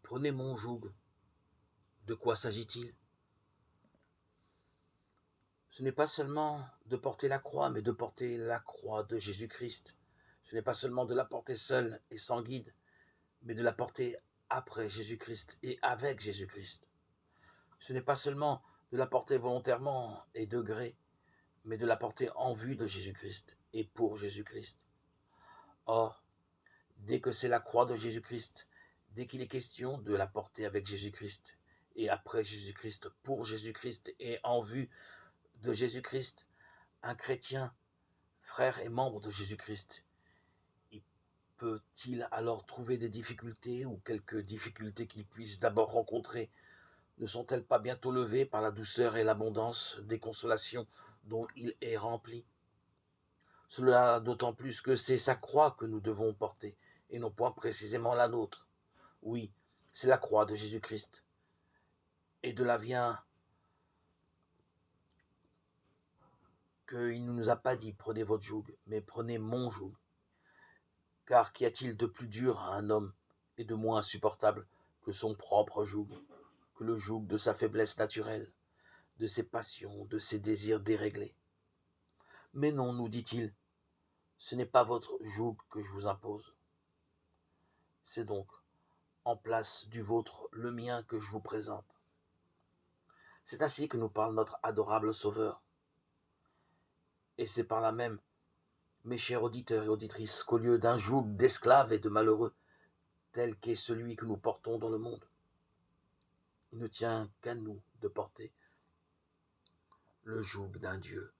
Prenez mon joug. De quoi s'agit-il? Ce n'est pas seulement de porter la croix, mais de porter la croix de Jésus-Christ. Ce n'est pas seulement de la porter seule et sans guide, mais de la porter après Jésus-Christ et avec Jésus-Christ. Ce n'est pas seulement de la porter volontairement et de gré, mais de la porter en vue de Jésus-Christ et pour Jésus-Christ. Or, dès que c'est la croix de Jésus-Christ, dès qu'il est question de la porter avec Jésus-Christ et après Jésus-Christ, pour Jésus-Christ et en vue de Jésus-Christ, un chrétien, frère et membre de Jésus-Christ, peut-il alors trouver des difficultés ou quelques difficultés qu'il puisse d'abord rencontrer ne sont-elles pas bientôt levées par la douceur et l'abondance des consolations dont il est rempli? Cela d'autant plus que c'est sa croix que nous devons porter, et non point précisément la nôtre. Oui, c'est la croix de Jésus-Christ. Et de là vient qu'il ne nous a pas dit prenez votre joug, mais prenez mon joug. Car qu'y a-t-il de plus dur à un homme et de moins insupportable que son propre joug, que le joug de sa faiblesse naturelle, de ses passions, de ses désirs déréglés? Mais non, nous dit-il, ce n'est pas votre joug que je vous impose. C'est donc en place du vôtre le mien que je vous présente. C'est ainsi que nous parle notre adorable Sauveur. Et c'est par là même, mes chers auditeurs et auditrices, qu'au lieu d'un joug d'esclaves et de malheureux, tel qu'est celui que nous portons dans le monde, il ne tient qu'à nous de porter le joug d'un Dieu